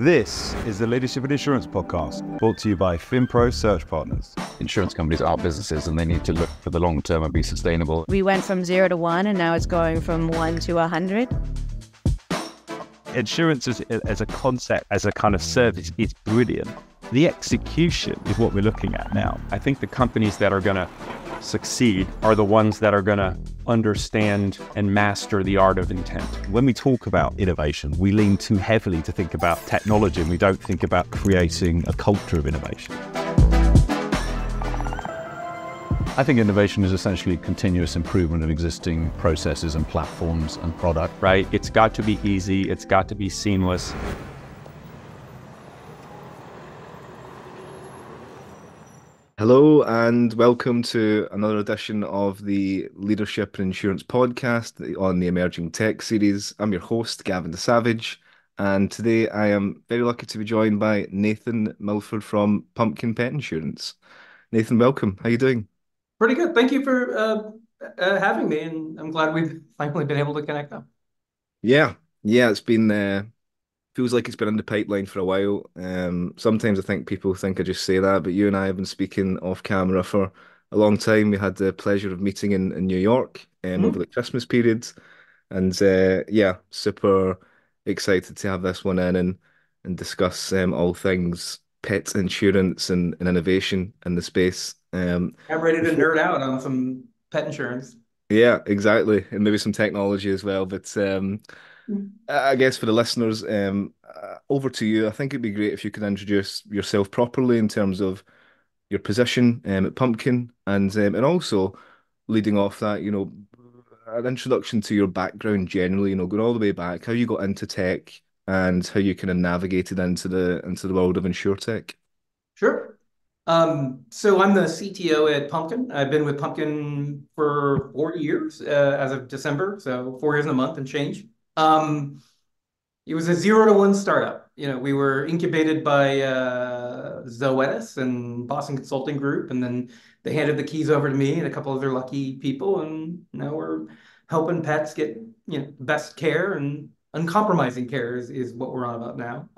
This is the Leadership and Insurance podcast, brought to you by FinPro Search Partners. Insurance companies are businesses and they need to look for the long term and be sustainable. We went from 0 to 1 and now it's going from 1 to 100. Insurance as a concept, as a kind of service, is brilliant. The execution is what we're looking at now. I think the companies that are going to succeed are the ones that are going to understand and master the art of intent. When we talk about innovation, we lean too heavily to think about technology and we don't think about creating a culture of innovation. I think innovation is essentially continuous improvement of existing processes and platforms and product. Right? It's got to be easy. It's got to be seamless. Hello and welcome to another edition of the Leadership and Insurance podcast on the Emerging Tech series. I'm your host, Gavin the Savage, and today I am very lucky to be joined by Nathan Milford from Pumpkin Pet Insurance. Nathan, welcome. How are you doing? Pretty good. Thank you for having me, and I'm glad we've finally been able to connect now. Yeah, it's been feels like it's been in the pipeline for a while. Sometimes I think people think I just say that, but you and I have been speaking off camera for a long time. We had the pleasure of meeting in New York over the Christmas period, and super excited to have this one in and discuss all things pet insurance and innovation in the space. I'm ready to nerd out on some pet insurance. Yeah, exactly, and maybe some technology as well. But I guess for the listeners, over to you. I think it'd be great if you could introduce yourself properly in terms of your position at Pumpkin, and also leading off that, an introduction to your background generally. Going all the way back, how you got into tech and how you kind of navigated into the world of insurtech. Sure. So I'm the CTO at Pumpkin. I've been with Pumpkin for 4 years as of December, so 4 years and a month and change. It was a 0 to 1 startup. We were incubated by Zoetis and Boston Consulting Group, and then they handed the keys over to me and a couple of other lucky people, and now we're helping pets get best care, and uncompromising care is what we're on about now.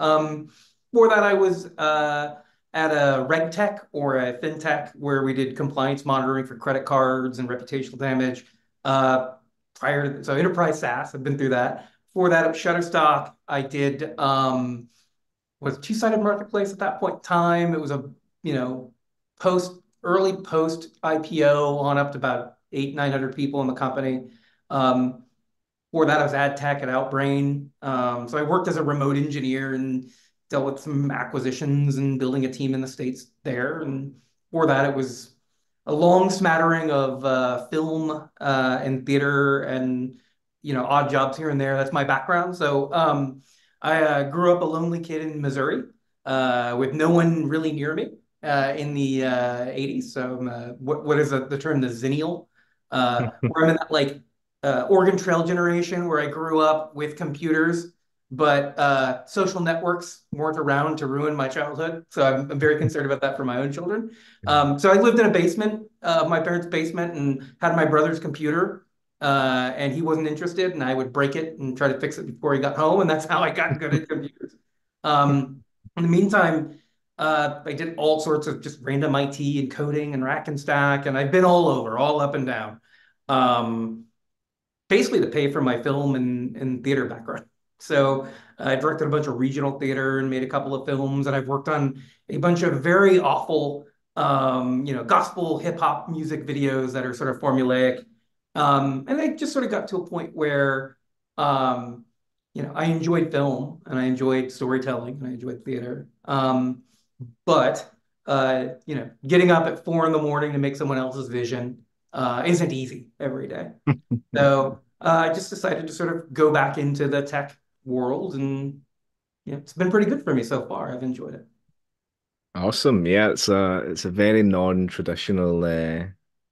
Before that, I was at a reg tech or a fintech where we did compliance monitoring for credit cards and reputational damage. So enterprise SaaS, I've been through that. Before that, at Shutterstock, I did was two-sided marketplace at that point in time. It was a early post IPO on up to about 900 people in the company. Before that, I was ad tech at Outbrain. So I worked as a remote engineer and dealt with some acquisitions and building a team in the States there. And before that, it was a long smattering of film and theater and odd jobs here and there. That's my background. So I grew up a lonely kid in Missouri with no one really near me in the 80s. So what is the term, the Zennial? Where I'm in that Oregon Trail generation where I grew up with computers, but social networks weren't around to ruin my childhood. So I'm very concerned about that for my own children. So I lived in a basement, my parents' basement, and had my brother's computer. And he wasn't interested, and I would break it and try to fix it before he got home, and that's how I got good at computers. In the meantime, I did all sorts of just random IT and coding and rack and stack, and I've been all over, all up and down, basically to pay for my film and theater background. So I directed a bunch of regional theater and made a couple of films, and I've worked on a bunch of very awful, gospel hip hop music videos that are sort of formulaic. And I just sort of got to a point where, I enjoyed film and I enjoyed storytelling and I enjoyed theater. But getting up at 4 a.m. to make someone else's vision isn't easy every day. So I just decided to sort of go back into the tech world, and it's been pretty good for me so far. I've enjoyed it. Awesome. Yeah, it's a very non-traditional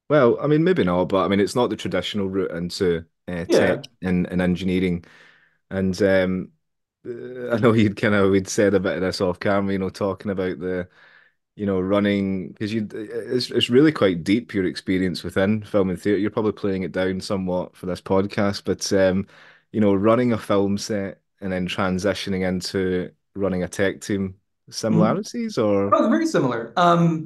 well, I mean maybe not, but I mean it's not the traditional route into Yeah. tech and engineering. And I know we'd said a bit of this off camera, talking about the running, because it's really quite deep, your experience within film and theatre. You're probably playing it down somewhat for this podcast, but running a film set and then transitioning into running a tech team Mhm. similarities or Oh, very similar.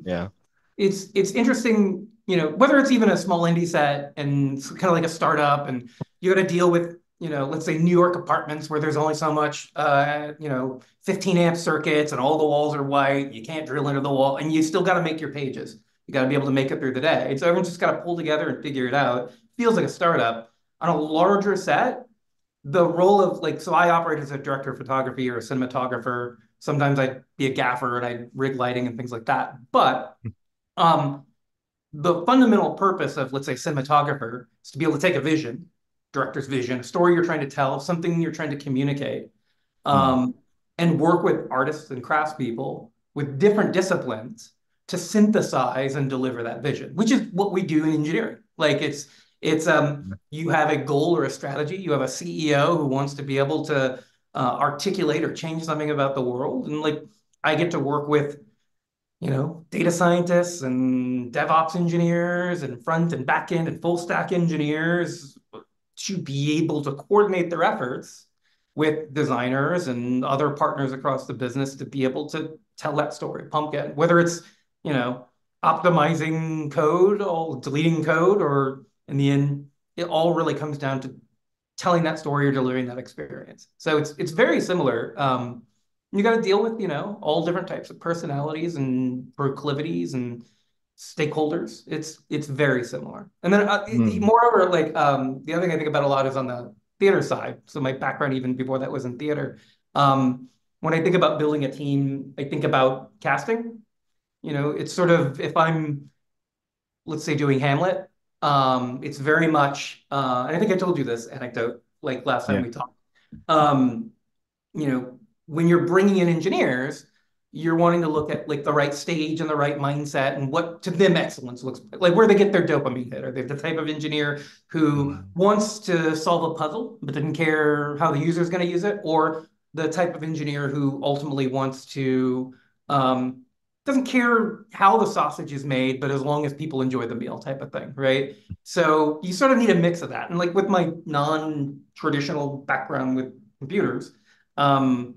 yeah. It's interesting, whether it's even a small indie set and it's kind of like a startup, and you got to deal with, let's say New York apartments where there's only so much, 15 amp circuits and all the walls are white. You can't drill into the wall, and you still got to make your pages. You got to be able to make it through the day. And so everyone's just got to pull together and figure it out. Feels like a startup. On a larger set, the role of like, so I operate as a director of photography or a cinematographer. Sometimes I'd be a gaffer and I'd rig lighting and things like that. But um, the fundamental purpose of, let's say, cinematographer is to be able to take a vision, director's vision, a story you're trying to tell, something you're trying to communicate, Mm. um, and work with artists and craftspeople with different disciplines to synthesize and deliver that vision, which is what we do in engineering. Like it's you have a goal or a strategy, you have a CEO who wants to be able to articulate or change something about the world, and like I get to work with data scientists and DevOps engineers and front and back end and full stack engineers to be able to coordinate their efforts with designers and other partners across the business to be able to tell that story, pumpkin, whether it's, you know, optimizing code or deleting code, or in the end, it all really comes down to telling that story or delivering that experience. So it's very similar. You got to deal with, all different types of personalities and proclivities and stakeholders. It's very similar. And then Mm. moreover, like the other thing I think about a lot is on the theater side. So my background even before that was in theater. When I think about building a team, I think about casting. It's sort of if I'm, let's say, doing Hamlet, it's very much, and I think I told you this anecdote like last time Yeah. we talked. Um, when you're bringing in engineers, you're wanting to look at like the right stage and the right mindset and what to them excellence looks like, where they get their dopamine hit. Are they the type of engineer who Mm. wants to solve a puzzle but didn't care how the user is going to use it, or the type of engineer who ultimately wants to um, doesn't care how the sausage is made, but as long as people enjoy the meal type of thing, right? So you sort of need a mix of that. And like with my non-traditional background with computers, um,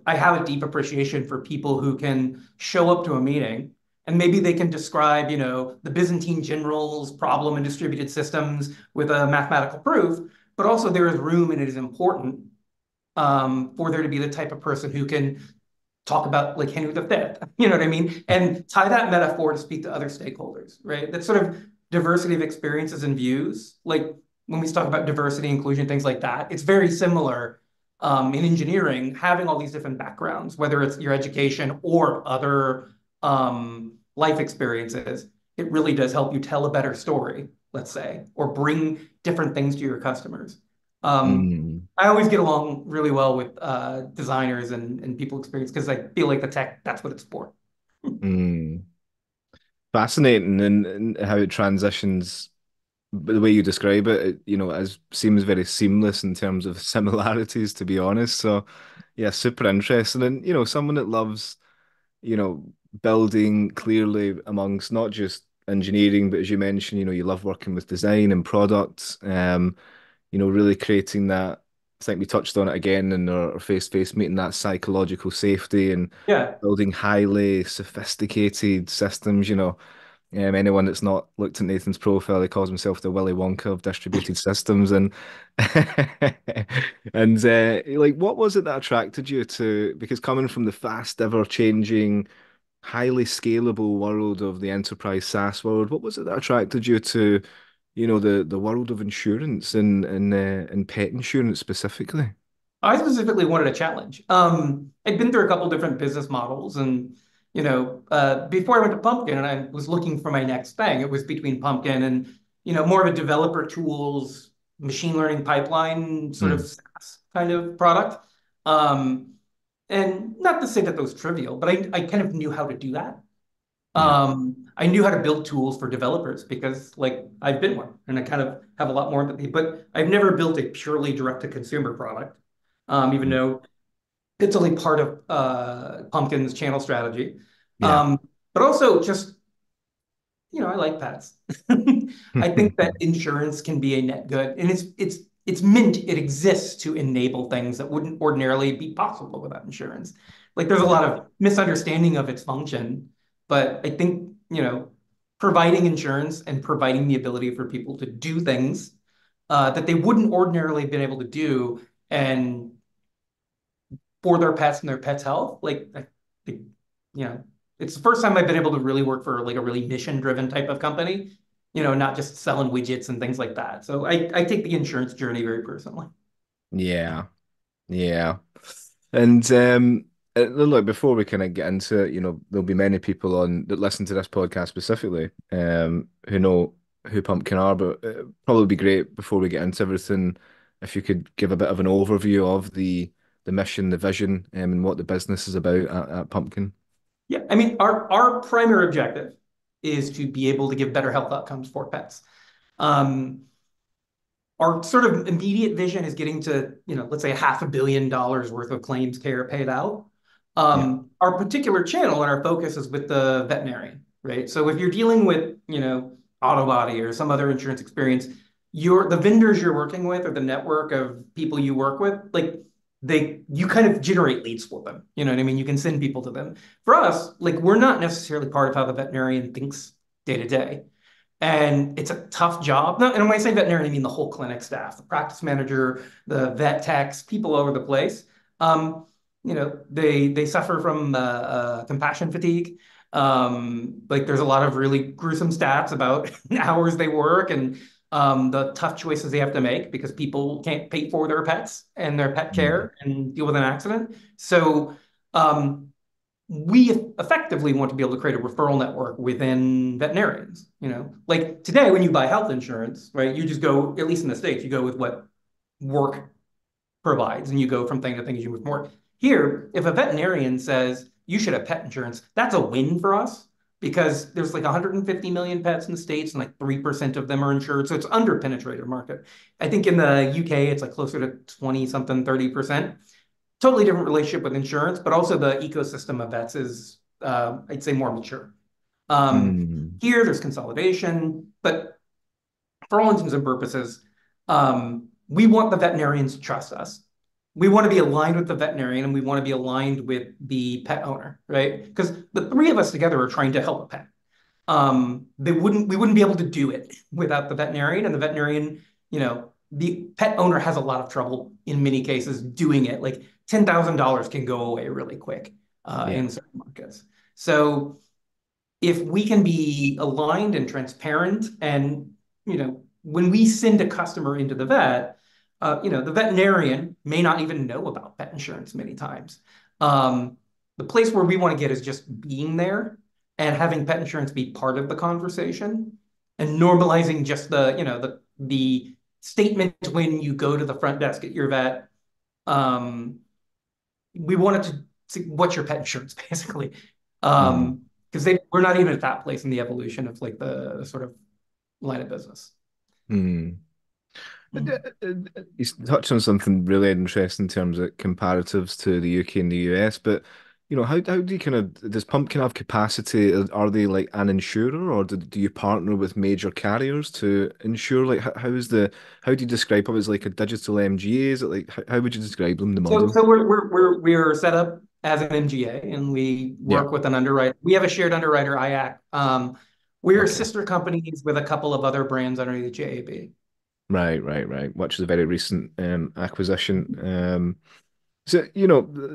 I have a deep appreciation for people who can show up to a meeting and maybe they can describe, the Byzantine generals problem in distributed systems with a mathematical proof, but also there is room and it is important for there to be the type of person who can talk about like Henry V, you know what I mean? And tie that metaphor to speak to other stakeholders, right? That sort of diversity of experiences and views. Like when we talk about diversity, inclusion, things like that, it's very similar in engineering, having all these different backgrounds, whether it's your education or other life experiences, it really does help you tell a better story, let's say, or bring different things to your customers. Um, Mm. I always get along really well with designers and people experience because I feel like the tech, that's what it's for. Mm. Fascinating and how it transitions. But the way you describe it, as seems very seamless in terms of similarities, to be honest. So, yeah, super interesting. And, someone that loves, you know, building clearly amongst not just engineering, but as you mentioned, you love working with design and products, really creating that. I think we touched on it again in our face-to-face meeting, that psychological safety and Yeah. building highly sophisticated systems, anyone that's not looked at Nathan's profile, he calls himself the Willy Wonka of distributed systems, and and like, what was it that attracted you to? Because coming from the fast, ever-changing, highly scalable world of the enterprise SaaS world, what was it that attracted you to, the world of insurance and pet insurance specifically? I specifically wanted a challenge. I'd been through a couple different business models, and before I went to Pumpkin and I was looking for my next thing, it was between Pumpkin and more of a developer tools, machine learning pipeline sort of Mm. SaaS kind of product. Um, and not to say that that was trivial, but I kind of knew how to do that. Yeah. I knew how to build tools for developers because like I've been one and I kind of have a lot more empathy, but I've never built a purely direct to consumer product, even Mm. though it's only part of Pumpkin's channel strategy. Yeah. Um, but also just, I like pets. I think that insurance can be a net good, and it's it exists to enable things that wouldn't ordinarily be possible without insurance. Like there's a lot of misunderstanding of its function, but I think, providing insurance and providing the ability for people to do things that they wouldn't ordinarily have been able to do and for their pets and their pets' health, you know, it's the first time I've been able to really work for like a really mission-driven type of company, not just selling widgets and things like that. So I take the insurance journey very personally. Yeah, yeah. And look, before we kind of get into it, there'll be many people on that listen to this podcast specifically, who know who Pumpkin are, but it'd probably be great before we get into everything if you could give a bit of an overview of the mission, the vision, and what the business is about at Pumpkin. Yeah, I mean, our primary objective is to be able to give better health outcomes for pets. Um, our sort of immediate vision is getting to, let's say $500 million worth of claims care paid out. Yeah. Our particular channel and our focus is with the veterinarian, right? So if you're dealing with, auto body or some other insurance experience, the vendors you're working with or the network of people you work with, like you kind of generate leads for them. You know what I mean? You can send people to them. For us, like we're not necessarily part of how the veterinarian thinks day to day. And it's a tough job. No, and when I say veterinarian, I mean the whole clinic staff, the practice manager, the vet techs, people over the place. They suffer from compassion fatigue. Like there's a lot of really gruesome stats about hours they work and the tough choices they have to make because people can't pay for their pets and their pet Mm. care and deal with an accident. So we effectively want to be able to create a referral network within veterinarians. Like today, when you buy health insurance, right, you just go, at least in the States, you go with what work provides and you go from thing to thing as you move more. Here, if a veterinarian says you should have pet insurance, that's a win for us because there's like 150 million pets in the States and like 3% of them are insured. So it's under-penetrated market. I think in the UK, it's like closer to 20 something, 30%. Totally different relationship with insurance, but also the ecosystem of vets is, I'd say, more mature. Mm. Here, there's consolidation, but for all intents and purposes, we want the veterinarians to trust us. We want to be aligned with the veterinarian and we want to be aligned with the pet owner, right? Because the three of us together are trying to help a pet. We wouldn't be able to do it without the veterinarian, and the veterinarian, the pet owner has a lot of trouble in many cases doing it. Like $10,000 can go away really quick Yeah. in certain markets. So if we can be aligned and transparent and, when we send a customer into the vet, the veterinarian may not even know about pet insurance many times. The place where we want to get is just being there and having pet insurance be part of the conversation and normalizing just the statement when you go to the front desk at your vet. We wanted to see what's your pet insurance, basically. Mm. Because we're not even at that place in the evolution of like the sort of line of business. Mm. Mhm. You touched on something really interesting in terms of comparatives to the UK and the US, but how do you does Pumpkin have capacity? Are they like an insurer, or do you partner with major carriers to insure? Like, how do you describe it as like a digital MGA? Is it like how would you describe them, the So model? so we're set up as an MGA and we Yeah. work with an underwriter. We have a shared underwriter, IAC. We're Okay. sister companies with a couple of other brands underneath the JAB. Right, right, right. Which is a very recent acquisition. So,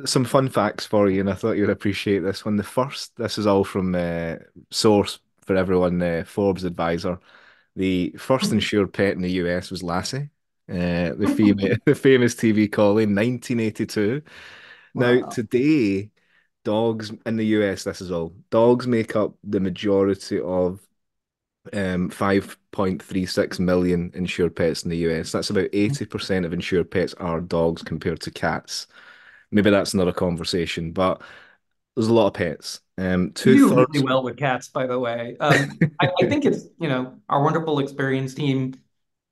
some fun facts for you, and I thought you'd appreciate this one. This is all from source for everyone, Forbes Advisor. The first insured pet in the US was Lassie, the famous TV collie in 1982. Now, Wow. today, dogs in the US, this is all, dogs make up the majority of 5.36 million insured pets in the US. That's about 80% of insured pets are dogs compared to cats. Maybe that's another conversation, but there's a lot of pets. We Two do really thirds. well with cats, by the way. I think it's, our wonderful experience team,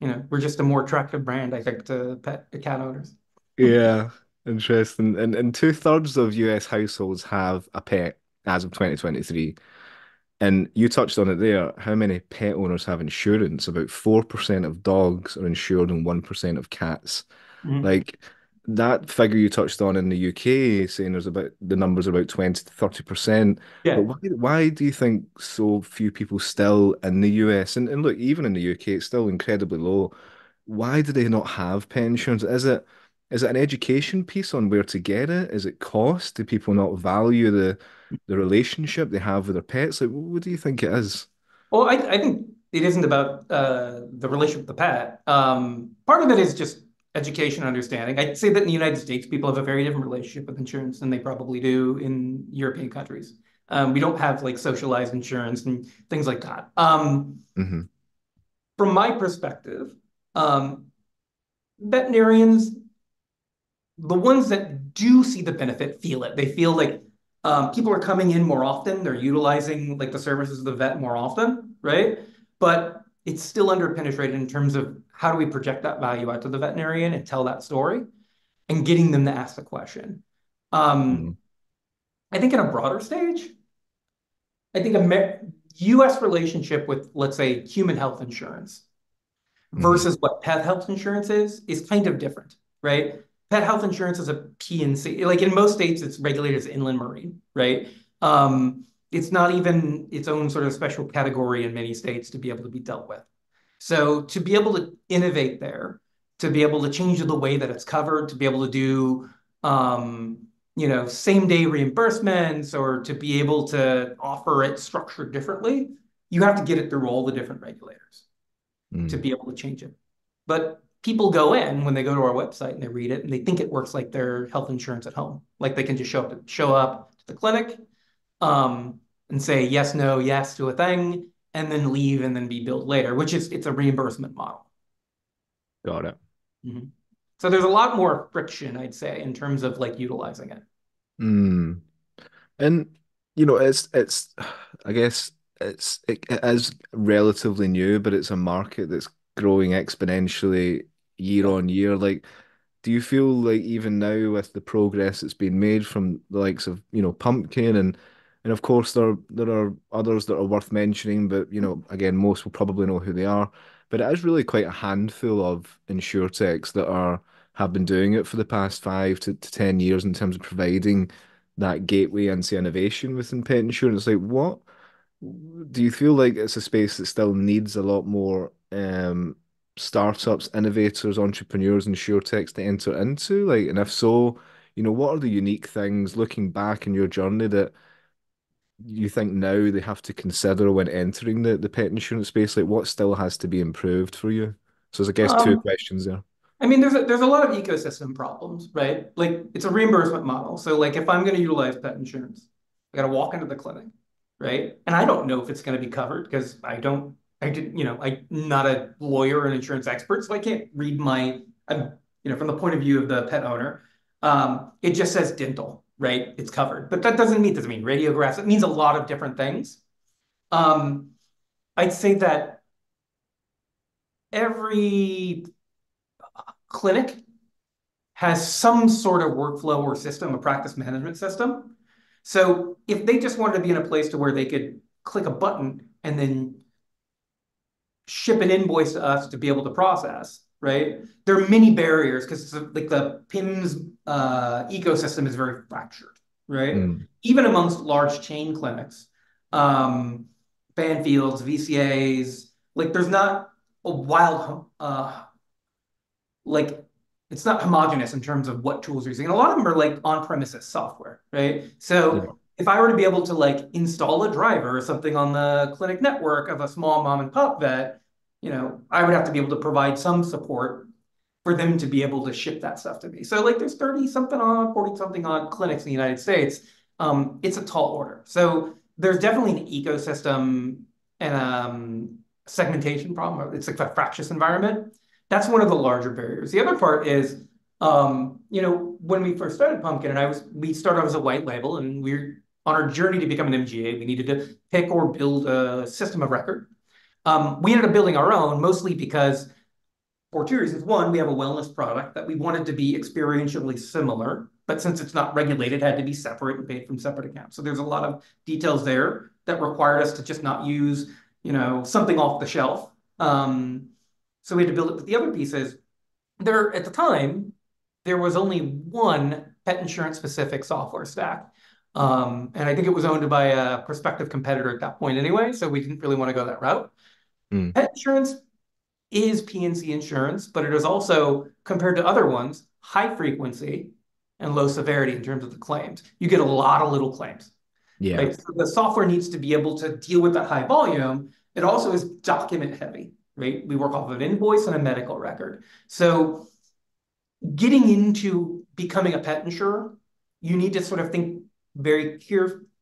we're just a more attractive brand, I think, to cat owners. Yeah, interesting. And two thirds of US households have a pet as of 2023. And you touched on it there. How many pet owners have insurance? About 4% of dogs are insured and 1% of cats. Mhm. Like that figure you touched on in the UK, saying there's about the numbers are about 20 to 30%. But Yeah. why do you think so few people still in the US and look, even in the UK, it's still incredibly low. Why do they not have pet insurance? Is it an education piece on where to get it? Is it cost? Do people not value the relationship they have with their pets? Like, what do you think it is? Well, I think it isn't about the relationship with the pet. Part of it is just education and understanding. I'd say that in the United States, people have a very different relationship with insurance than they probably do in European countries. We don't have like socialized insurance and things like that. Hmm. From my perspective, um, veterinarians, the ones that do see the benefit, feel it. They feel like people are coming in more often. They're utilizing like the services of the vet more often, right? But it's still underpenetrated in terms of how do we project that value out to the veterinarian and tell that story and getting them to ask the question. Um, Hmm. I think in a broader stage, I think a U.S. relationship with, let's say, human health insurance Hmm. versus what pet health insurance is kind of different, right? Pet health insurance is a P&C. Like in most states, it's regulated as inland marine, right? It's not even its own sort of special category in many states to be able to be dealt with. So to be able to innovate there, to be able to change the way that it's covered, to be able to do same day reimbursements or to be able to offer it structured differently, you have to get it through all the different regulators to Hmm. be able to change it. But people go in when they go to our website and they read it and they think it works like their health insurance at home. Like they can just show up to the clinic and say yes, no, yes to a thing, and then leave and then be billed later, which is it's a reimbursement model. Got it. Mhm. So there's a lot more friction, I'd say, in terms of like utilizing it. Mm. And it's I guess it is relatively new, but it's a market that's growing exponentially year Yeah. on year. Like, do you feel like even now with the progress that's been made from the likes of, Pumpkin and of course there are others that are worth mentioning, but again, most will probably know who they are. But it is really quite a handful of insurtechs that have been doing it for the past 5 to 10 years in terms of providing that gateway into innovation within pet insurance. Like, what do you feel like it's a space that still needs a lot more startups, innovators, entrepreneurs, and techs to enter into? Like, and if so, what are the unique things looking back in your journey that you think now they have to consider when entering the pet insurance space? Like, what still has to be improved for you? So there's, I guess, two Um, questions there. I mean, there's a lot of ecosystem problems, right? Like it's a reimbursement model. So like if I'm going to utilize pet insurance, I got to walk into the clinic, right? And I don't know if it's going to be covered because I did, I'm not a lawyer or an insurance expert, so I can't read from the point of view of the pet owner. It just says dental, right? It's covered, but that doesn't mean radiographs. It means a lot of different things. Um, I'd say that every clinic has some sort of workflow or system, a practice management system. So if they just wanted to be in a place to where they could click a button and then ship an invoice to us to be able to process, right? There are many barriers because like the PIMS ecosystem is very fractured, right? Mm, Even amongst large chain clinics, um, Banfields, VCAs, like there's not a wild like it's not homogenous in terms of what tools you're using. And a lot of them are like on-premises software, right? yeah. So if I were to be able to like install a driver or something on the clinic network of a small mom and pop vet, I would have to be able to provide some support for them to be able to ship that stuff to me. So like there's 30 something on, 40 something on clinics in the United States. It's a tall order. So there's definitely an ecosystem and segmentation problem. It's like a fractious environment. That's one of the larger barriers. The other part is, when we first started Pumpkin and we started out as a white label and we're on our journey to become an MGA, we needed to pick or build a system of record. We ended up building our own mostly because for two reasons. One, we have a wellness product that we wanted to be experientially similar but since it's not regulated, it had to be separate and paid from separate accounts. So there's a lot of details there that required us to just not use, something off the shelf. So we had to build it. But the other piece is there at the time, there was only one pet insurance specific software stack. And I think it was owned by a prospective competitor at that point anyway, so we didn't really want to go that route. Mm. Pet insurance is P&C insurance, but it is also, compared to other ones, high frequency and low severity in terms of the claims. You get a lot of little claims. Yeah. Right? So the software needs to be able to deal with that high volume. It also is document heavy, right? We work off of an invoice and a medical record. So getting into becoming a pet insurer, you need to sort of think very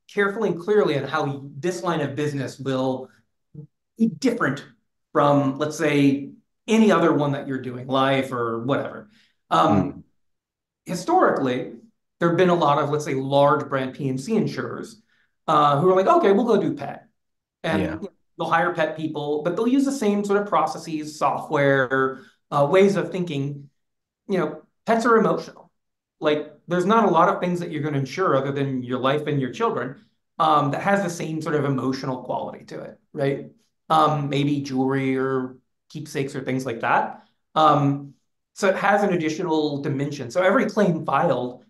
carefully and clearly on how this line of business will be different from, let's say, any other one that you're doing, life or whatever. Mm. Historically, there have been a lot of, let's say, large brand P&C insurers who are like, okay, we'll go do pet. Yeah. And they'll hire pet people, but they'll use the same sort of processes, software, ways of thinking. Pets are emotional. Like, there's not a lot of things that you're going to insure other than your life and your children that has the same sort of emotional quality to it, right? Maybe jewelry or keepsakes or things like that. So it has an additional dimension. So every claim filed,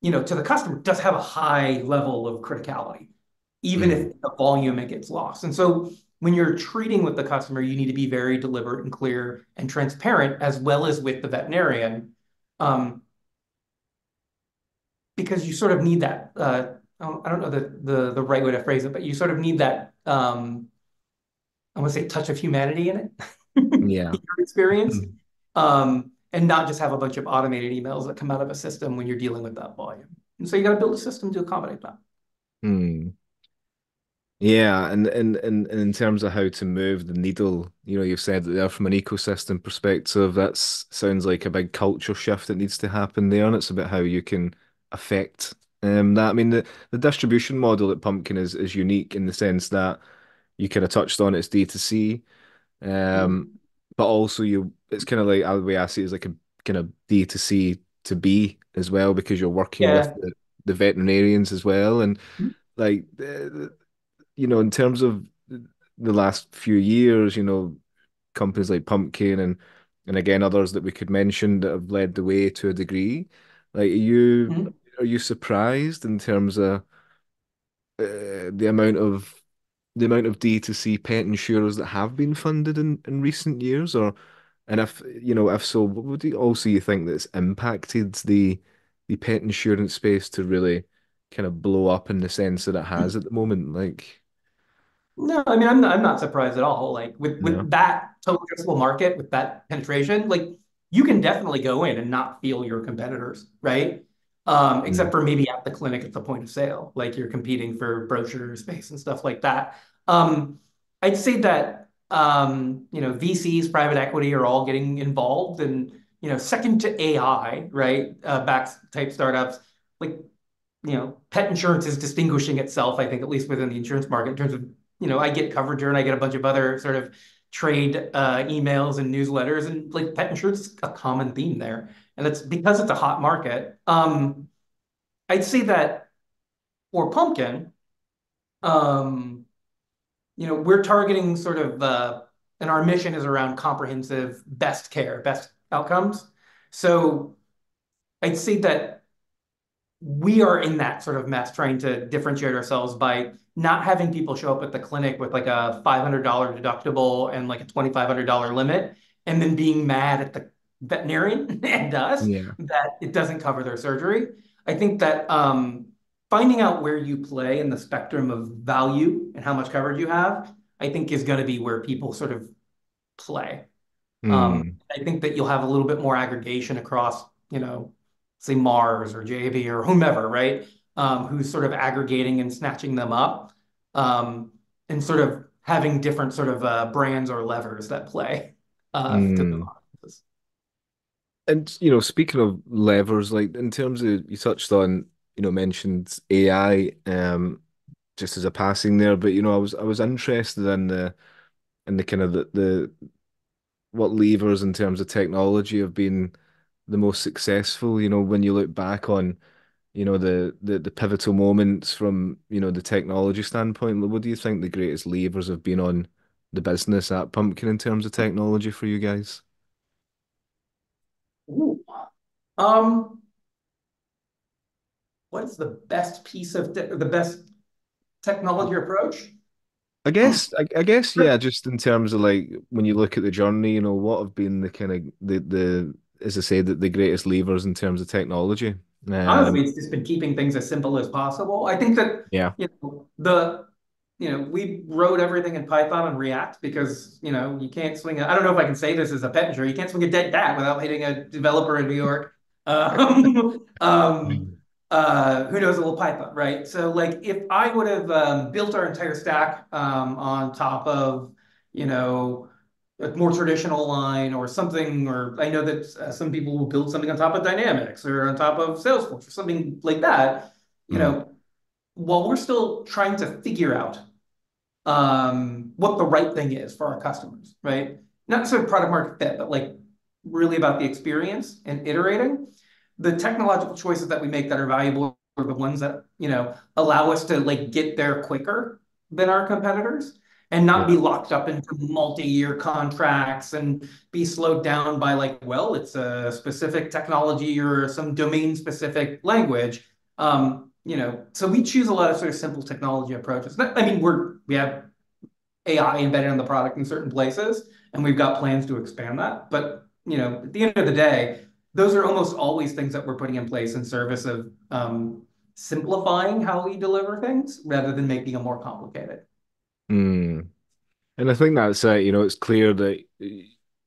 to the customer does have a high level of criticality, even Mm. if the volume it gets lost. And so when you're treating with the customer, you need to be very deliberate and clear and transparent, as well as with the veterinarian, because you sort of need that. I don't know the right way to phrase it, but you sort of need that. I want to say touch of humanity in it, Yeah. your experience, Mm. and not just have a bunch of automated emails that come out of a system when you're dealing with that volume. And so you got to build a system to accommodate that. Mm. Yeah, and in terms of how to move the needle, you've said that there from an ecosystem perspective, that sounds like a big culture shift that needs to happen there, and it's about how you can affect that. I mean, the distribution model at Pumpkin is unique in the sense that you kind of touched on it's D2C, um, but also it's kind of like the way I see it is like a kind of D2C to B as well because you're working with Yeah. the veterinarians as well, and like in terms of the last few years, companies like Pumpkin and again others that we could mention that have led the way to a degree. Like, Mhm. are you surprised in terms of the amount of D2C pet insurers that have been funded in recent years, and if so, what would you think that's impacted the pet insurance space to really kind of blow up in the sense that it has at the moment? Like, No, I mean, I'm not surprised at all. Like with no. that total addressable market, with that penetration, like you can definitely go in and not feel your competitors, right? Except Mm. for maybe at the clinic at the point of sale, like you're competing for brochure space and stuff like that. I'd say that VCs, private equity are all getting involved, and second to AI, right? Back type startups, like pet insurance is distinguishing itself, I think, at least within the insurance market in terms of, I get coverage and I get a bunch of other sort of trade emails and newsletters, and like pet insurance is a common theme there. And it's because it's a hot market. I'd say that for Pumpkin, um, we're targeting sort of, and our mission is around comprehensive best care, best outcomes. So I'd say that we are in that sort of mess trying to differentiate ourselves by not having people show up at the clinic with like a $500 deductible and like a $2,500 limit, and then being mad at the veterinarian and us Yeah. that it doesn't cover their surgery. I think that finding out where you play in the spectrum of value and how much coverage you have, I think is going to be where people sort of play. Mm. I think that you'll have a little bit more aggregation across, say Mars or JB or whomever, right? Who's sort of aggregating and snatching them up, and sort of having different sort of brands or levers that play to the Mm. audiences. And speaking of levers, like in terms of you touched on, mentioned AI, just as a passing there, but I was interested in the kind of the what levers in terms of technology have been the most successful? You know, when you look back on, you know, the pivotal moments from, you know, the technology standpoint, what do you think the greatest levers have been on the business at Pumpkin in terms of technology for you guys? Ooh. Um, what is the best piece of the best technology approach? Hmm. I guess, yeah, just in terms of like when you look at the journey, you know, what have been the kind of as I said, the greatest levers in terms of technology? Honestly, Um, it's just been keeping things as simple as possible. I think that, yeah. we wrote everything in Python and React because, you can't swing I don't know if I can say this as a pet injury. You can't swing a dead cat without hitting a developer in New York. Who knows a little Python, right? So like if I would have built our entire stack on top of, you know, a more traditional line or something, or I know that some people will build something on top of Dynamics or on top of Salesforce or something like that, you Mm, know, while we're still trying to figure out what the right thing is for our customers, right? Not necessarily product market fit, but like really about the experience and iterating. The technological choices that we make that are valuable are the ones that, allow us to like get there quicker than our competitors and not be yeah. locked up into multi-year contracts and be slowed down by like, well, it's a specific technology or some domain specific language. So we choose a lot of sort of simple technology approaches. I mean, we have AI embedded in the product in certain places, and we've got plans to expand that. But at the end of the day, those are almost always things that we're putting in place in service of simplifying how we deliver things rather than making them more complicated. Mm. And I think that's you know, it's clear that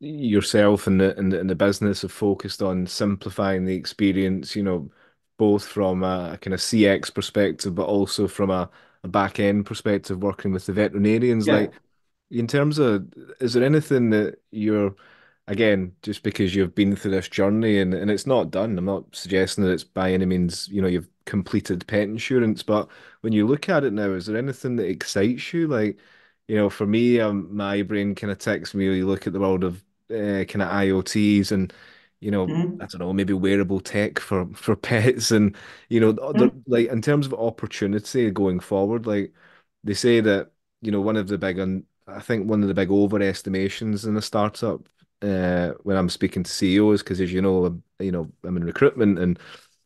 yourself and the business have focused on simplifying the experience, you know, both from a kind of CX perspective, but also from a back end perspective, working with the veterinarians. Yeah. Like, in terms of, is there anything that you're, again, just because you've been through this journey and it's not done, I'm not suggesting that it's by any means, you know, you've completed pet insurance, but when you look at it now, is there anything that excites you? Like, you know, for me, my brain kind of ticks me. You look at the world of kind of IoTs and, you know, I Mhm. don't know, maybe wearable tech for pets, and you know, Mhm. like in terms of opportunity going forward, like they say that you know I think one of the big overestimations in a startup when I'm speaking to CEOs, because as you know, I'm in recruitment, and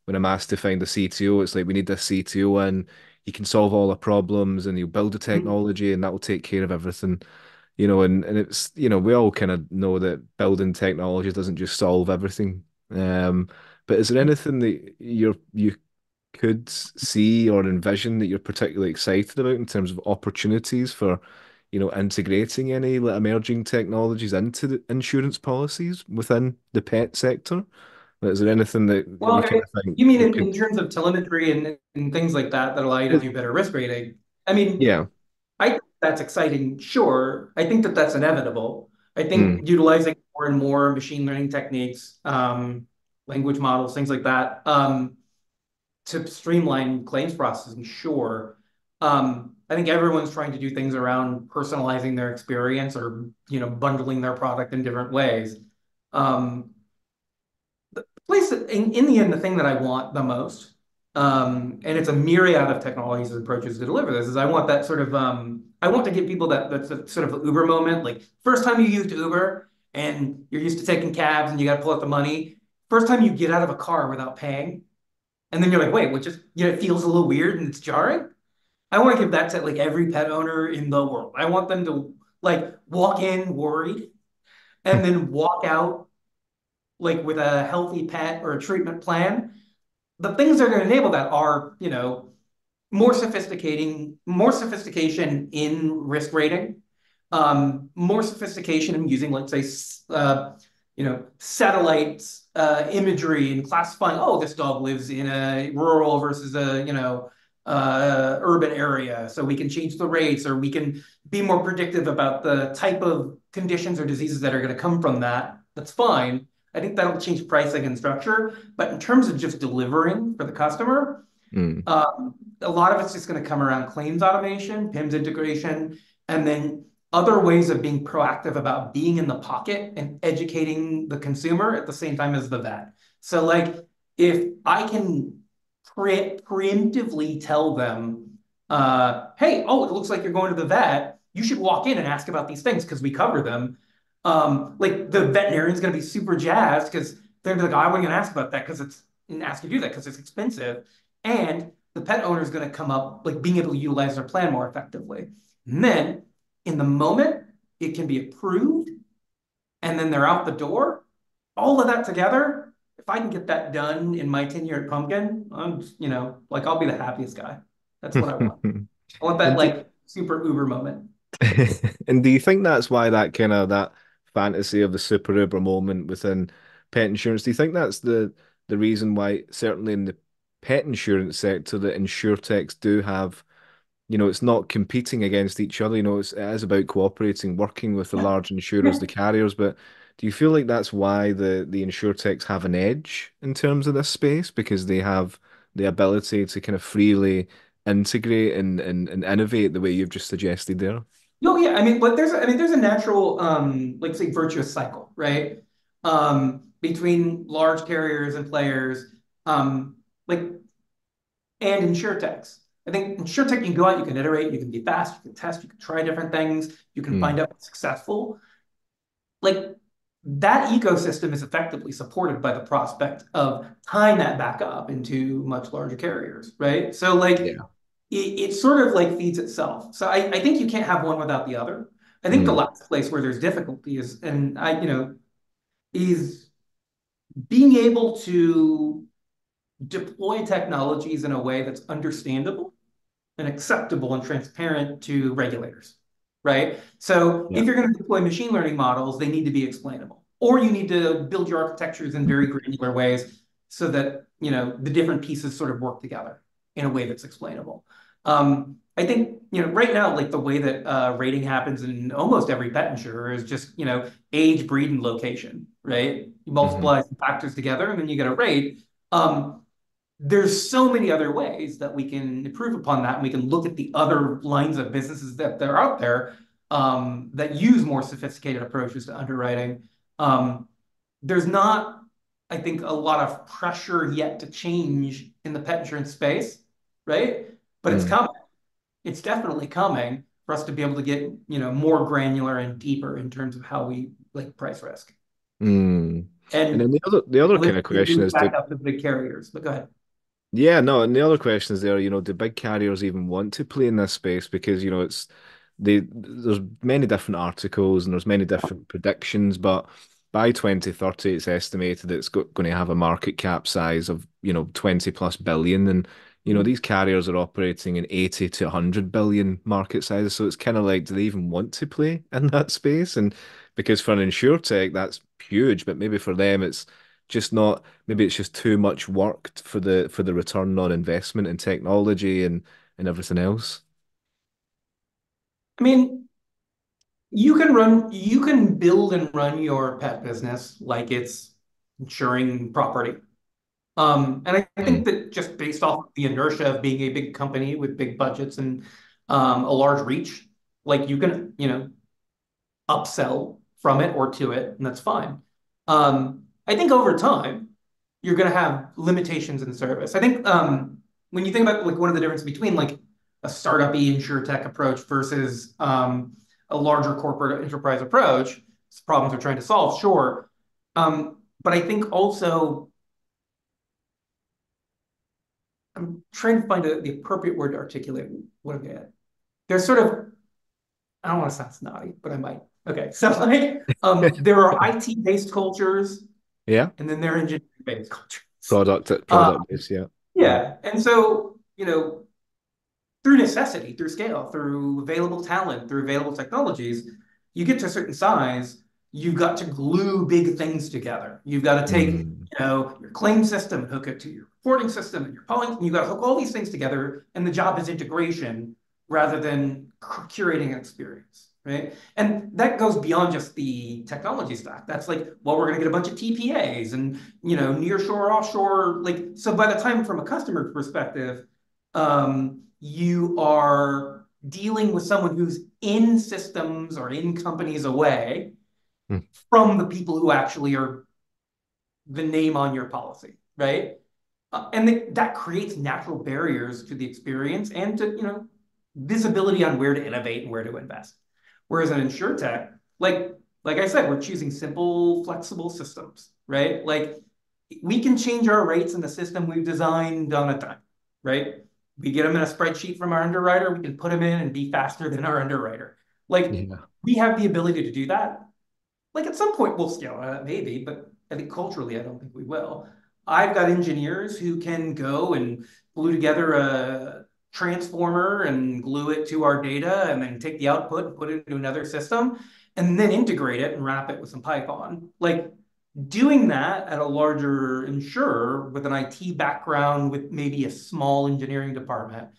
when I'm asked to find a CTO, it's like we need this CTO and he can solve all our problems and he'll build the Mhm. technology and that will take care of everything. You know, and it's, you know, we all kind of know that building technology doesn't just solve everything. But is there anything that you could see or envision that you're particularly excited about in terms of opportunities for, you know, integrating any like, emerging technologies into the insurance policies within the pet sector? Like, is there anything that Well, you kind of think you mean it in could? terms of telemetry and things like that that allow you to Well, do better risk rating? I mean, yeah. I think that's exciting, sure. I think that that's inevitable. I Mm, think utilizing more and more machine learning techniques, language models, things like that, to streamline claims processing, sure. I think everyone's trying to do things around personalizing their experience or, bundling their product in different ways. Um, place in the end, the thing that I want the most, and it's a myriad of technologies and approaches to deliver this, is I want that sort of I want to give people that's a sort of Uber moment, like first time you used Uber and you're used to taking cabs and you got to pull out the money. First time you get out of a car without paying, and then you're like, wait, what just it feels a little weird and it's jarring. I want to give that to like every pet owner in the world. I want them to like walk in worried and then walk out like with a healthy pet or a treatment plan. The things that are going to enable that are, more sophistication in risk rating, more sophistication in using, let's say, satellite imagery and classifying. Oh, this dog lives in a rural versus a urban area, so we can change the rates, or we can be more predictive about the type of conditions or diseases that are going to come from that. That's fine. I think that'll change pricing and structure, but in terms of just delivering for the customer, mm, a lot of it's just going to come around claims automation, PIMS integration, and then other ways of being proactive about being in the pocket and educating the consumer at the same time as the vet. So like if I can preemptively tell them, hey, oh, it looks like you're going to the vet. You should walk in and ask about these things because we cover them. Like the veterinarian's going to be super jazzed because they're like, oh, I wasn't going to ask about that because it's and ask you to do that because it's expensive. And the pet owner is going to come up like being able to utilize their plan more effectively. And then in the moment, it can be approved, and then they're out the door. All of that together, if I can get that done in my tenure at Pumpkin, I'm, like I'll be the happiest guy. That's what I want. I want that And like super Uber moment. and do you think that's why that fantasy of the super Uber moment within pet insurance, do you think that's the reason why certainly in the pet insurance sector that insurtechs do have, it's not competing against each other, it is about cooperating, working with the Yeah. large insurers, the carriers, but do you feel like that's why the insurtechs have an edge in terms of this space because they have the ability to kind of freely integrate and innovate the way you've just suggested there? Oh yeah, I mean, but there's a natural, like say, virtuous cycle, right? Between large carriers and players, like and insurtechs. I think insurtech, you can go out, you can iterate, you can be fast, you can test, you can try different things, you can Mm, find out what's successful. Like that ecosystem is effectively supported by the prospect of tying that back up into much larger carriers, right? So like yeah. it sort of like feeds itself. So I think you can't have one without the other. I think the Mm, last place where there's difficulty is, and is being able to deploy technologies in a way that's understandable and acceptable and transparent to regulators, right? So yeah. if you're going to deploy machine learning models, they need to be explainable, or you need to build your architectures in very granular ways so that the different pieces sort of work together in a way that's explainable. I think right now, like the way that rating happens in almost every pet insurer is just age, breed, and location, right? You Hmm. multiply some factors together, and then you get a rate. Um, there's so many other ways that we can improve upon that, and we can look at the other lines of businesses that are out there that use more sophisticated approaches to underwriting. Um, there's not, I think, a lot of pressure yet to change in the pet insurance space, right? But it's Mm, coming. It's definitely coming for us to be able to get more granular and deeper in terms of how we like price risk. mm. And then And the other kind of it question moves is, back up to the big carriers. But go ahead. yeah, no, and the other question is there, do big carriers even want to play in this space? Because, there's many different articles and there's many different predictions, but by 2030 it's estimated it's going to have a market cap size of, 20 plus billion. And, these carriers are operating in 80 to 100 billion market sizes. So it's kind of like, do they even want to play in that space? And because for an insurtech, that's huge, but maybe for them it's just not, maybe it's just too much work for the return on investment in technology and everything else. I mean, you can build and run your pet business like it's insuring property. And I think Mm, that just based off of the inertia of being a big company with big budgets and a large reach, like you can, upsell from it or to it, and that's fine. I think over time, you're going to have limitations in service. I think when you think about like one of the differences between like a startup-y insure approach versus a larger corporate enterprise approach, problems they're trying to solve, sure. But I think also I'm trying to find the appropriate word to articulate what I'm getting at. There's sort of, I don't want to sound snotty, but I might. Okay, so like there are IT-based cultures, yeah. and then there are engineering-based cultures. Uh, Product base, yeah. yeah, and so through necessity, through scale, through available talent, through available technologies, you get to a certain size, you've got to glue big things together. You've got to take, Mm, your claim system and hook it to your reporting system and your polling, and you've got to hook all these things together, and the job is integration rather than curating an experience, right? And that goes beyond just the technology stack. That's like, well, we're going to get a bunch of TPAs and, near shore, offshore, like, so by the time from a customer perspective, you are dealing with someone who's in systems or in companies away Hmm. from the people who actually are the name on your policy, right? And that creates natural barriers to the experience and to, visibility on where to innovate and where to invest. Whereas in InsurTech, like I said, we're choosing simple, flexible systems, right? Like we can change our rates in the system we've designed on a dime, right? We get them in a spreadsheet from our underwriter, we can put them in and be faster than our underwriter. Like Yeah. we have the ability to do that. Like at some point we'll scale that, maybe, but I think culturally, I don't think we will. I've got engineers who can go and glue together a transformer and glue it to our data and then take the output and put it into another system and then integrate it and wrap it with some Python. Like doing that at a larger insurer with an IT background with maybe a small engineering department,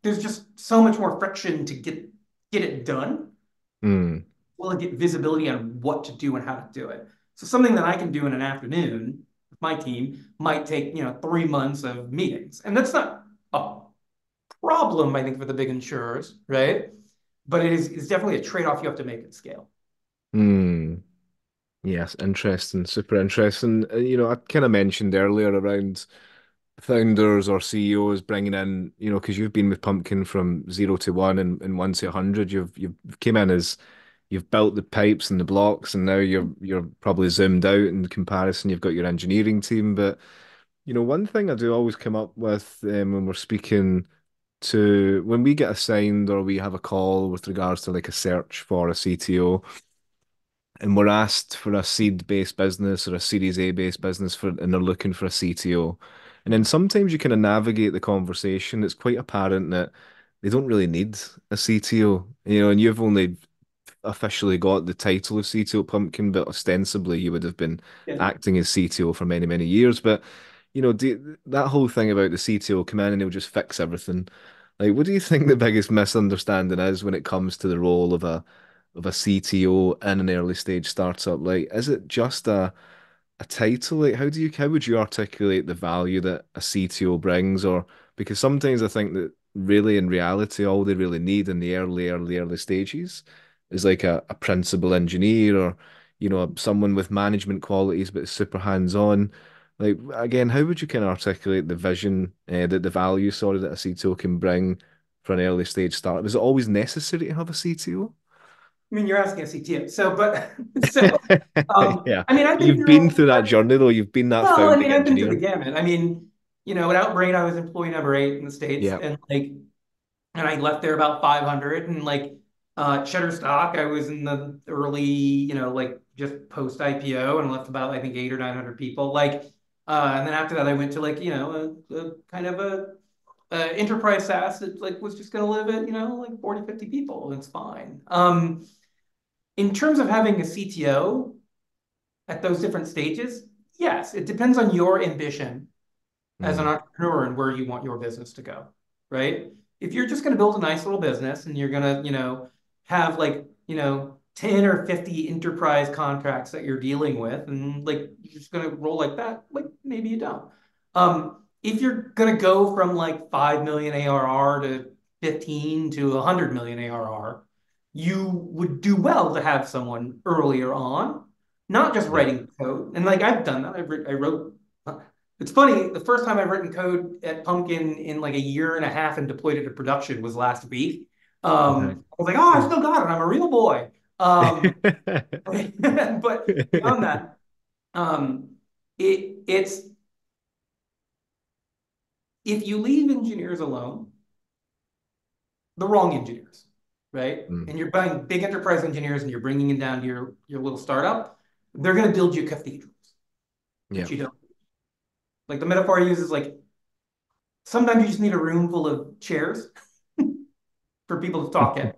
there's just so much more friction to get it done. Mm. Well, get visibility on what to do and how to do it. So something that I can do in an afternoon with my team might take 3 months of meetings, and that's not a problem, I think, for the big insurers, right? But it's definitely a trade-off you have to make at scale. Mm. Yes, interesting, super interesting. I kind of mentioned earlier around founders or CEOs bringing in, because you've been with Pumpkin from 0 to 1 and 1 to 100. You've came in as you've built the pipes and the blocks, and now you're probably zoomed out in comparison. You've got your engineering team, but one thing I do always come up with when we're speaking to when we get assigned or we have a call with regards to like a search for a CTO and we're asked for a seed-based business or a Series A-based business and they're looking for a CTO. And then sometimes you kind of navigate the conversation. It's quite apparent that they don't really need a CTO, and you've only officially got the title of CTO Pumpkin, but ostensibly you would have been Yeah. acting as CTO for many, many years. But, that whole thing about the CTO come in and he'll just fix everything. Like, what do you think the biggest misunderstanding is when it comes to the role of a CTO in an early stage startup? Like, is it just a title? Like, how would you articulate the value that a CTO brings? Or because sometimes I think that really in reality, all they really need in the early stages is like a principal engineer or, someone with management qualities but is super hands-on. Like, again, how would you kind of articulate the vision, that the value, sorry, that a CTO can bring for an early stage startup? Is it always necessary to have a CTO? I mean, you're asking a CTO, so Yeah. I mean, I've been You've through been all. through that journey though. You've been that Well, I founding mean, I've been through the engineer. gamut. I mean, at Outbrain, I was employee number 8 in the States, Yeah. and I left there about 500, and Shutterstock, I was in the early, just post IPO and left about, I think, 800 or 900 people. And then after that, I went to a kind of a enterprise SaaS that was just going to live at, 40, 50 people. And it's fine. In terms of having a CTO at those different stages, yes, it depends on your ambition as an Mm. entrepreneur and where you want your business to go, right? If you're just going to build a nice little business and you're going to, have 10 or 50 enterprise contracts that you're dealing with and you're just going to roll like that, maybe you don't. If you're going to go from 5 million ARR to 15 to 100 million ARR, you would do well to have someone earlier on, not just Yeah. writing code. And I've done that. I wrote it's funny, the first time I've written code at Pumpkin in a year and a half and deployed it to production was last week. Okay. I was like, oh, I still got it. I'm a real boy. But beyond that, um, it's if you leave engineers alone, the wrong engineers, right? Mm. And you're buying big enterprise engineers and you're bringing them down to your little startup, they're going to build you cathedrals, Yeah. which you don't. The metaphor I use is sometimes you just need a room full of chairs for people to talk in.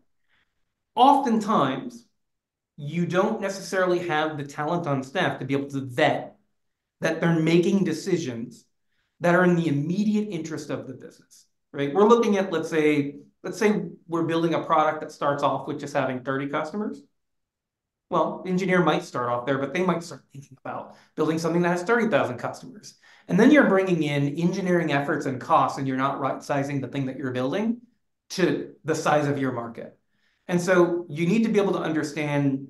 Oftentimes, you don't necessarily have the talent on staff to be able to vet that they're making decisions that are in the immediate interest of the business, right? We're looking at, let's say we're building a product that starts off with just having 30 customers. Well, engineer might start off there, but they might start thinking about building something that has 30,000 customers. And then you're bringing in engineering efforts and costs, and you're not right sizing the thing that you're building. to the size of your market. And so you need to be able to understand,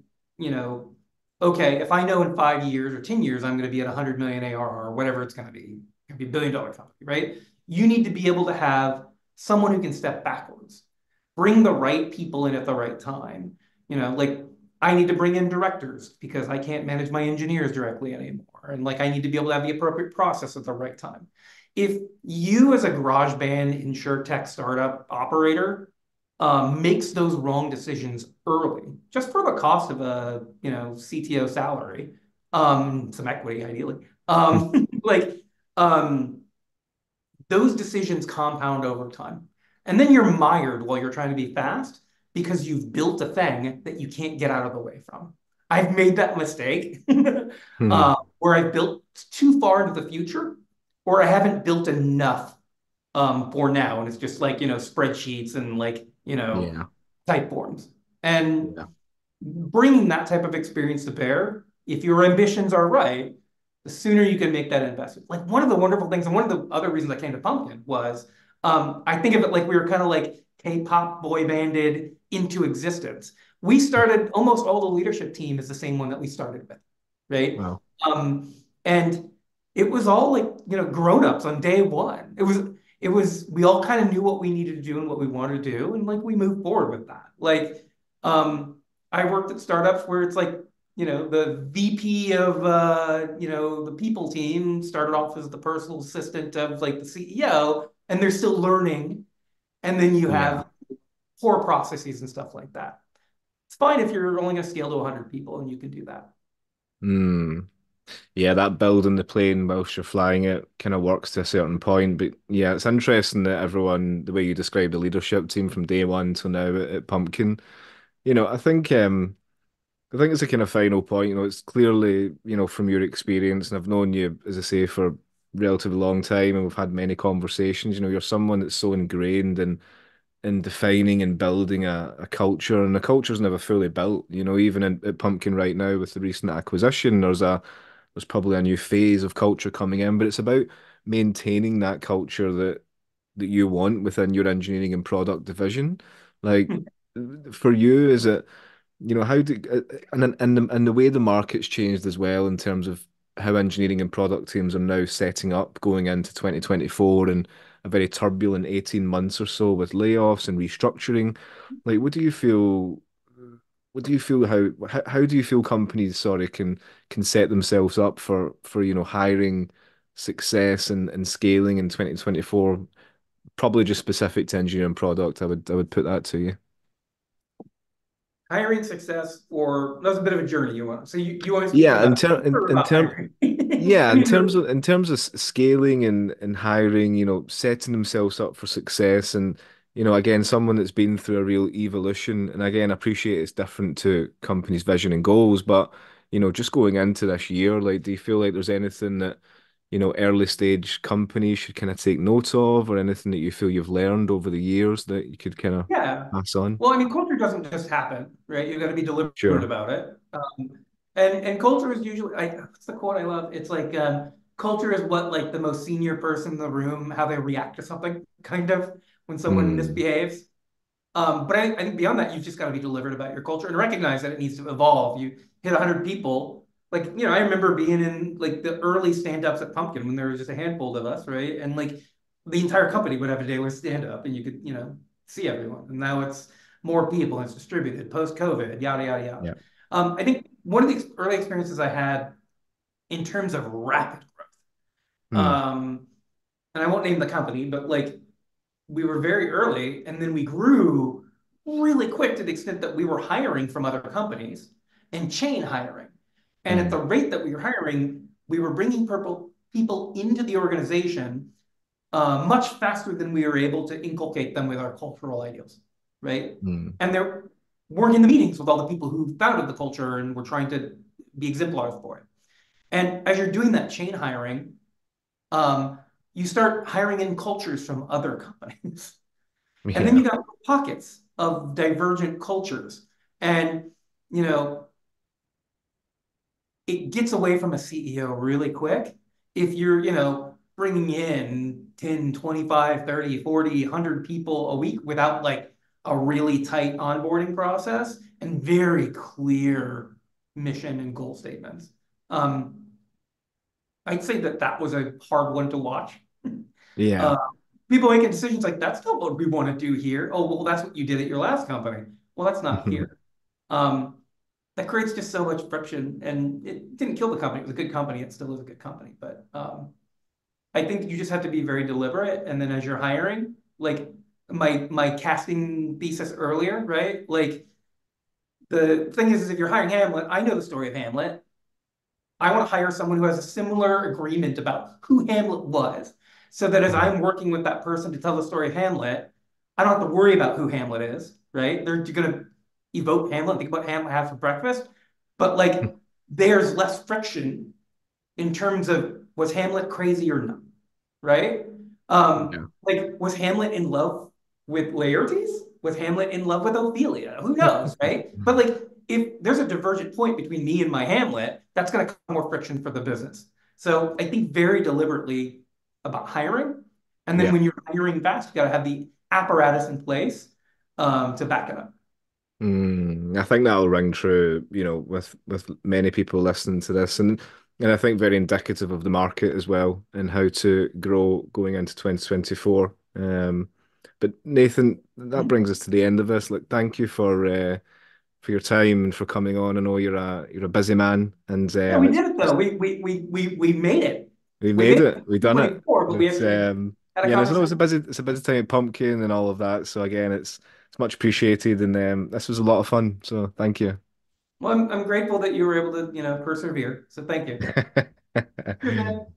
okay, if I know in 5 years or 10 years I'm going to be at 100 million ARR or whatever it's going to be a billion-dollar company, right? You need to be able to have someone who can step backwards, bring the right people in at the right time. Like I need to bring in directors because I can't manage my engineers directly anymore. And like I need to be able to have the appropriate process at the right time. If you as a garage band insure-tech startup operator makes those wrong decisions early, just for the cost of a CTO salary, some equity ideally, like um, those decisions compound over time. And then you're mired while you're trying to be fast because you've built a thing that you can't get out of the way from. I've made that mistake Hmm. where I've built too far into the future, or I haven't built enough for now. And it's just like, spreadsheets and like, Yeah. type forms. And Yeah. bringing that type of experience to bear, if your ambitions are right, the sooner you can make that investment. Like one of the wonderful things, and one of the other reasons I came to Pumpkin was I think of it like we were kind of like K-pop boy banded into existence. We started almost all the leadership team is the same one that we started with, right? Wow. And it was all like, grown-ups on day one. It was we all kind of knew what we needed to do and what we wanted to do, and like we moved forward with that. Like I worked at startups where it's like, the VP of the people team started off as the personal assistant of like the CEO, and they're still learning. And then you Yeah. have poor processes and stuff like that. It's fine if you're only going to scale to 100 people and you can do that. Hmm. Yeah, that building the plane whilst you're flying it kind of works to a certain point. But yeah, it's interesting that everyone, the way you describe the leadership team from day one till now at Pumpkin, I think it's a kind of final point. It's clearly, from your experience, and I've known you, as I say, for a relatively long time, and we've had many conversations. You're someone that's so ingrained in defining and building a culture, and the culture's never fully built. Even at Pumpkin right now with the recent acquisition, there's probably a new phase of culture coming in, but it's about maintaining that culture that you want within your engineering and product division. Like for you, is it? How do and the way the market's changed as well in terms of how engineering and product teams are now setting up going into 2024 and a very turbulent 18 months or so with layoffs and restructuring. Like, what do you feel how do you feel companies, sorry, can set themselves up for hiring success and scaling in 2024? Probably just specific to engineering product. I would put that to you. Hiring success, or that was a bit of a journey you want. So you want to speak more Yeah, about or in about term hiring? Yeah, I in mean, terms of scaling and hiring, setting themselves up for success, and again, someone that's been through a real evolution. And again, I appreciate it's different to companies' vision and goals, but just going into this year, like, do you feel like there's anything that early stage companies should kind of take note of, or anything that you feel you've learned over the years that you could kind of yeah. pass on? Well, I mean, culture doesn't just happen, right? You've got to be deliberate Sure. about it. And culture is usually, what's the quote I love? It's like, culture is what like the most senior person in the room, how they react to something, kind of when someone Hmm. misbehaves. But I think beyond that, you've just got to be deliberate about your culture and recognize that it needs to evolve. You hit 100 people. Like, I remember being in like the early stand-ups at Pumpkin when there was just a handful of us, right? And like the entire company would have a daily stand-up and you could, see everyone. And now it's more people and it's distributed post-COVID, yada, yada, yada. Yeah. I think one of the early experiences I had in terms of rapid growth, Hmm. and I won't name the company, but like we were very early and then we grew really quick to the extent that we were hiring from other companies and chain hiring. And at Hmm. the rate that we were hiring, we were bringing people into the organization much faster than we were able to inculcate them with our cultural ideals, right? Hmm. And they weren't in the meetings with all the people who founded the culture and were trying to be exemplars for it. And as you're doing that chain hiring, um, you start hiring in cultures from other companies. And then Yeah. you got pockets of divergent cultures. And, you know, it gets away from a CEO really quick if you're, bringing in 10, 25, 30, 40, 100 people a week without like a really tight onboarding process and very clear mission and goal statements. Um, I'd say that that was a hard one to watch. Yeah. Uh, People making decisions like, that's not what we want to do here. Oh, well, that's what you did at your last company. Well, that's not here. Um, that creates just so much friction, and it didn't kill the company. It was a good company. It still is a good company. But I think you just have to be very deliberate. And then as you're hiring, like my casting thesis earlier, right? Like the thing is if you're hiring Hamlet, I know the story of Hamlet. I want to hire someone who has a similar agreement about who Hamlet was, so that as I'm working with that person to tell the story of Hamlet, I don't have to worry about who Hamlet is, right? They're going to evoke Hamlet, think about Hamlet have for breakfast, but like there's less friction in terms of was Hamlet crazy or not, right? Yeah. Like was Hamlet in love with Laertes? Was Hamlet in love with Ophelia? Who knows, right? But like if there's a divergent point between me and my Hamlet, that's going to cause more friction for the business. So I think very deliberately about hiring, and then Yeah. when you're hiring fast, you got to have the apparatus in place to back it up. I think that'll ring true, with many people listening to this, and I think very indicative of the market as well and how to grow going into 2024. But Nathan, that brings us to the end of this. Look, thank you for your time and for coming on. I know you're a busy man, and Yeah, we it's did it though. We made it. we We made made it it. We in done it. 24, but we It's actually had a yeah, it's conversation. a busy time at Pumpkin and all of that. So again, it's much appreciated, and this was a lot of fun. So thank you. Well, I'm grateful that you were able to, persevere. So thank you. Cheers, man.